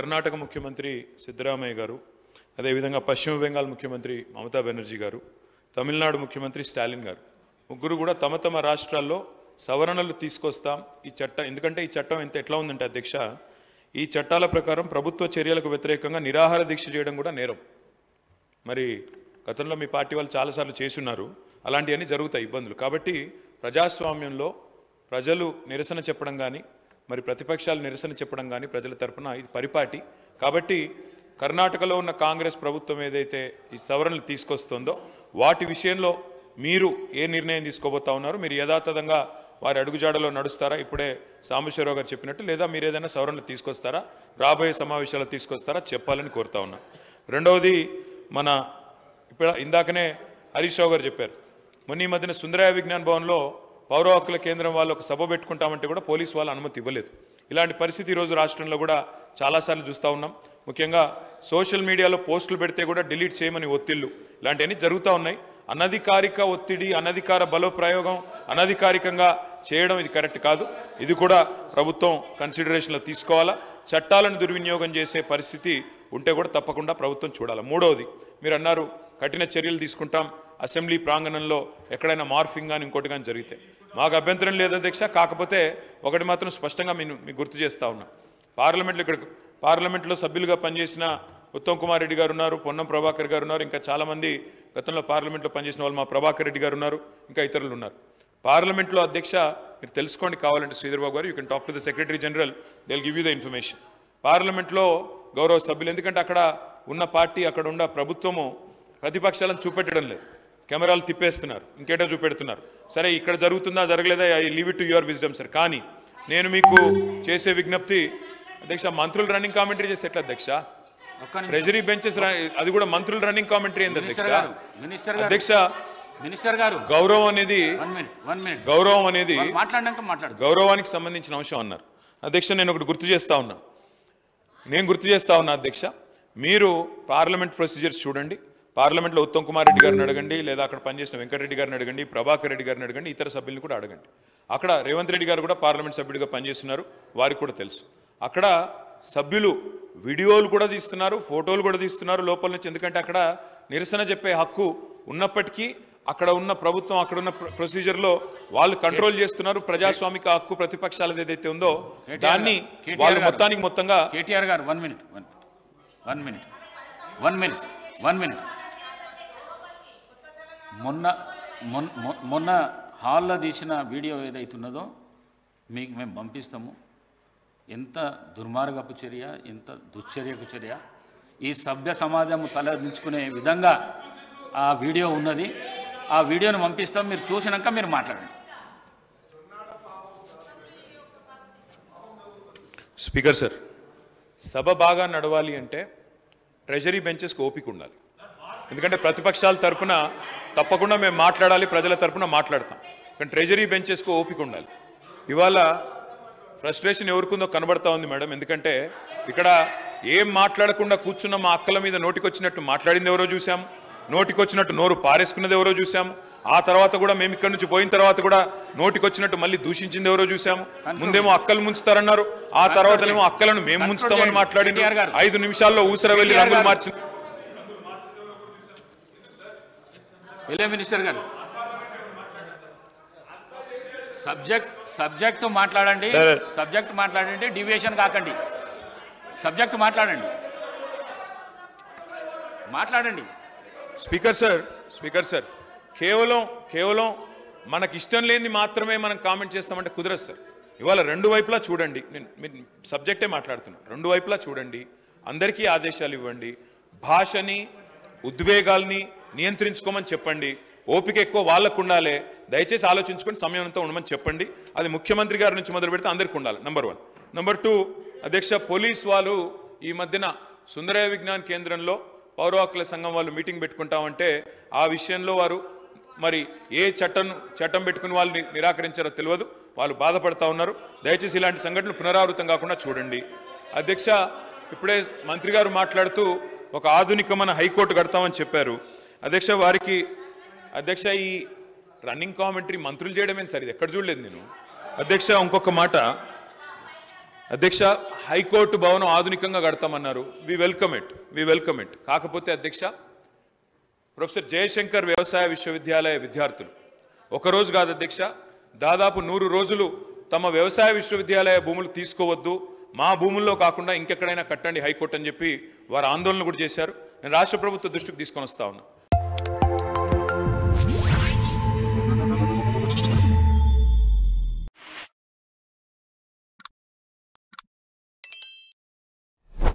కర్ణాటక ముఖ్యమంత్రి సిద్ధరామయ్య గారు, అదేవిధంగా పశ్చిమ బెంగాల్ ముఖ్యమంత్రి మమతా బెనర్జీ గారు, తమిళనాడు ముఖ్యమంత్రి స్టాలిన్ గారు ముగ్గురు కూడా తమ తమ రాష్ట్రాల్లో సవరణలు తీసుకొస్తాం ఈ చట్టం. ఎందుకంటే ఈ చట్టం ఎట్లా ఉందంటే అధ్యక్ష, ఈ చట్టాల ప్రకారం ప్రభుత్వ చర్యలకు వ్యతిరేకంగా నిరాహార దీక్ష చేయడం కూడా నేరం. మరి గతంలో మీ పార్టీ వాళ్ళు చాలాసార్లు చేసున్నారు, అలాంటివన్నీ జరుగుతాయి ఇబ్బందులు. కాబట్టి ప్రజాస్వామ్యంలో ప్రజలు నిరసన చెప్పడం కానీ, మరి ప్రతిపక్షాలు నిరసన చెప్పడం కానీ ప్రజల తరపున ఇది పరిపాటి. కాబట్టి కర్ణాటకలో ఉన్న కాంగ్రెస్ ప్రభుత్వం ఏదైతే ఈ సవరణలు తీసుకొస్తుందో వాటి విషయంలో మీరు ఏ నిర్ణయం తీసుకోబోతా ఉన్నారు? మీరు యథాతథంగా వారి అడుగుజాడలో నడుస్తారా ఇప్పుడే సాంబశివరావు గారు చెప్పినట్టు, లేదా మీరు ఏదైనా సవరణలు తీసుకొస్తారా, రాబోయే సమావేశాలు తీసుకొస్తారా చెప్పాలని కోరుతా ఉన్నా. రెండవది, మన ఇప్పుడు ఇందాకనే హరీష్ రావు గారు చెప్పారు, మొన్న ఈ మధ్యన సుందరయ్య విజ్ఞాన్ భవన్లో పౌర హక్కుల కేంద్రం వాళ్ళు ఒక సభ పెట్టుకుంటామంటే కూడా పోలీసు వాళ్ళు అనుమతి ఇవ్వలేదు. ఇలాంటి పరిస్థితి ఈరోజు రాష్ట్రంలో కూడా చాలాసార్లు చూస్తూ ఉన్నాం. ముఖ్యంగా సోషల్ మీడియాలో పోస్టులు పెడితే కూడా డిలీట్ చేయమని ఒత్తిళ్లు ఇలాంటివన్నీ జరుగుతూ ఉన్నాయి. అనధికారిక ఒత్తిడి, అనధికార బలప్రయోగం, అనధికారికంగా చేయడం ఇది కరెక్ట్ కాదు. ఇది కూడా ప్రభుత్వం కన్సిడరేషన్లో తీసుకోవాలా. చట్టాలను దుర్వినియోగం చేసే పరిస్థితి ఉంటే కూడా తప్పకుండా ప్రభుత్వం చూడాలి. మూడవది, మీరు అన్నారు కఠిన చర్యలు తీసుకుంటాం అసెంబ్లీ ప్రాంగణంలో ఎక్కడైనా మార్ఫింగ్ కానీ ఇంకోటి కానీ జరిగితే. మాకు అభ్యంతరం లేదు అధ్యక్ష. కాకపోతే ఒకటి మాత్రం స్పష్టంగా మీకు గుర్తు చేస్తూ ఉన్నా, పార్లమెంట్లో సభ్యులుగా పనిచేసిన ఉత్తమ్ కుమార్ రెడ్డి గారు ఉన్నారు, పొన్నం ప్రభాకర్ గారు ఉన్నారు, ఇంకా చాలామంది గతంలో పార్లమెంట్లో పనిచేసిన వాళ్ళు మా ప్రభాకర్ రెడ్డి గారు ఉన్నారు, ఇంకా ఇతరులు ఉన్నారు. పార్లమెంట్లో అధ్యక్ష మీరు తెలుసుకోండి కావాలంటే శ్రీధర్ బాబు గారు, you can talk to the secretary general, they will give you the information. పార్లమెంట్లో గౌరవ సభ్యులు, ఎందుకంటే అక్కడ ఉన్న పార్టీ, అక్కడ ఉన్న ప్రభుత్వము ప్రతిపక్షాలను చూపెట్టడం లేదు, కెమెరాలు తిప్పేస్తున్నారు, ఇంకేటో చూపెడుతున్నారు. సరే ఇక్కడ జరుగుతుందా జరగలేదా, I leave it to your wisdom sir. కానీ నేను మీకు చేసే విజ్ఞప్తి అధ్యక్ష, మంత్రులు రన్నింగ్ కామెంటరీ చేస్తే ఎట్లా అధ్యక్ష? ట్రెజరీ బెంచెస్ అది కూడా మంత్రులు రన్నింగ్ కామెంటరీ ఏంది అధ్యక్ష? అధ్యక్ష మినిస్టర్ గారు, గౌరవం అనేది గౌరవానికి సంబంధించిన అంశం అన్నారు అధ్యక్ష. నేను ఒకటి గుర్తు చేస్తా ఉన్నా అధ్యక్ష, మీరు పార్లమెంట్ ప్రొసీజర్స్ చూడండి. పార్లమెంట్లో ఉత్తమ్ కుమార్ రెడ్డి గారిని అడగండి, లేదా అక్కడ పనిచేసిన వెంకటరెడ్డి గారిని అడగండి, ప్రభాకర్ రెడ్డి గారిని అడగండి, ఇతర సభ్యులను కూడా అడగండి. అక్కడ రేవంత్ రెడ్డి గారు కూడా పార్లమెంట్ సభ్యుడిగా పనిచేస్తున్నారు, వారికి కూడా తెలుసు. అక్కడ సభ్యులు వీడియోలు కూడా తీస్తున్నారు, ఫోటోలు కూడా తీస్తున్నారు లోపల నుంచి. ఎందుకంటే అక్కడ నిరసన చెప్పే హక్కు ఉన్నప్పటికీ అక్కడ ఉన్న ప్రభుత్వం, అక్కడ ఉన్న ప్రొసీజర్లో వాళ్ళు కంట్రోల్ చేస్తున్నారు. ప్రజాస్వామిక హక్కు ప్రతిపక్షాలది ఏదైతే ఉందో దాన్ని వాళ్ళు మొత్తంగా. కేటీఆర్ గారు వన్ మినిట్ మొన్న హాల్లో తీసిన వీడియో ఏదైతున్నదో మీకు మేము పంపిస్తాము. ఎంత దుర్మార్గపు చర్య, ఎంత దుశ్చర్యకు చర్య. ఈ సభ్య సమాజం తలదించుకునే విధంగా ఆ వీడియో ఉన్నది. ఆ వీడియోను పంపిస్తాం, మీరు చూసినాక మీరు మాట్లాడండి. స్పీకర్ సార్, సభ బాగా నడవాలి అంటే ట్రెజరీ బెంచెస్కి ఓపిక ఉండాలి. ఎందుకంటే ప్రతిపక్షాల తరఫున తప్పకుండా మేము మాట్లాడాలి, ప్రజల తరఫున మాట్లాడతాం. కానీ ట్రెజరీ బెంచెస్కి ఓపిక ఉండాలి. ఇవాళ ఫ్రస్ట్రేషన్ ఎవరికుందో కనబడతా ఉంది మేడం. ఎందుకంటే ఇక్కడ ఏం మాట్లాడకుండా కూర్చున్న మా అక్కల మీద నోటికొచ్చినట్టు మాట్లాడింది ఎవరో చూసాం, నోటికొచ్చినట్టు నోరు పారేసుకున్నది ఎవరో చూసాము. ఆ తర్వాత కూడా మేము ఇక్కడి నుంచి పోయిన తర్వాత కూడా నోటికొచ్చినట్టు మళ్ళీ దూషించింది ఎవరో చూసాము. ముందేమో అక్కలు ముంచుతారన్నారు, ఆ తర్వాతనేమో అక్కలను మేము ముంచుతామని మాట్లాడింది. 5 నిమిషాల్లో ఊసర వెళ్ళి రంగులు మార్చింది. మినిస్టర్ గారు, సబ్జెక్ట్ మాట్లాడండి, డివియేషన్ కాకండి. సబ్జెక్ట్ మాట్లాడండి. స్పీకర్ సార్, కేవలం మనకి ఇష్టం లేనిది మాత్రమే మనం కామెంట్ చేస్తామంటే కుదరదు సార్. ఇవాళ రెండు వైపులా చూడండి, నేను సబ్జెక్టే మాట్లాడుతున్నాను. రెండు వైపులా చూడండి, అందరికీ ఆదేశాలు ఇవ్వండి, భాషని ఉద్వేగాల్ని నియంత్రించుకోమని చెప్పండి. ఓపిక ఎక్కువ వాళ్ళకు ఉండాలి, దయచేసి ఆలోచించుకొని సమయంతో ఉండమని చెప్పండి. అది ముఖ్యమంత్రి గారి నుంచి మొదలు పెడితే అందరికీ ఉండాలి, నెంబర్ 1. నెంబర్ 2, అధ్యక్ష, పోలీస్ వాళ్ళు ఈ మధ్యన సుందరయ్య విజ్ఞాన్ కేంద్రంలో పౌర హక్కుల సంఘం వాళ్ళు మీటింగ్ పెట్టుకుంటామంటే ఆ విషయంలో వారు మరి ఏ చట్టం పెట్టుకుని వాళ్ళు నిరాకరించారో తెలియదు, వాళ్ళు బాధపడతా ఉన్నారు. దయచేసి ఇలాంటి సంఘటనలు పునరావృతం కాకుండా చూడండి. అధ్యక్ష, ఇప్పుడే మంత్రి గారు మాట్లాడుతూ ఒక ఆధునికమైన హైకోర్టు కడతామని చెప్పారు. అధ్యక్ష ఈ రన్నింగ్ కామెంటరీ మంత్రులు చేయడమే సరే, ఎక్కడ చూడలేదు నేను. అధ్యక్ష ఇంకొక మాట, అధ్యక్ష, హైకోర్టు భవనం ఆధునికంగా కడతామన్నారు. We welcome it. కాకపోతే అధ్యక్ష, ప్రొఫెసర్ జయశంకర్ వ్యవసాయ విశ్వవిద్యాలయ విద్యార్థులు ఒకరోజు కాదు అధ్యక్ష, దాదాపు 100 రోజులు తమ వ్యవసాయ విశ్వవిద్యాలయ భూములు తీసుకోవద్దు, మా భూముల్లో కాకుండా ఇంకెక్కడైనా కట్టండి హైకోర్టు అని చెప్పి వారు ఆందోళన కూడా చేశారు. నేను రాష్ట్ర ప్రభుత్వ దృష్టికి తీసుకొని వస్తా ఉన్నా.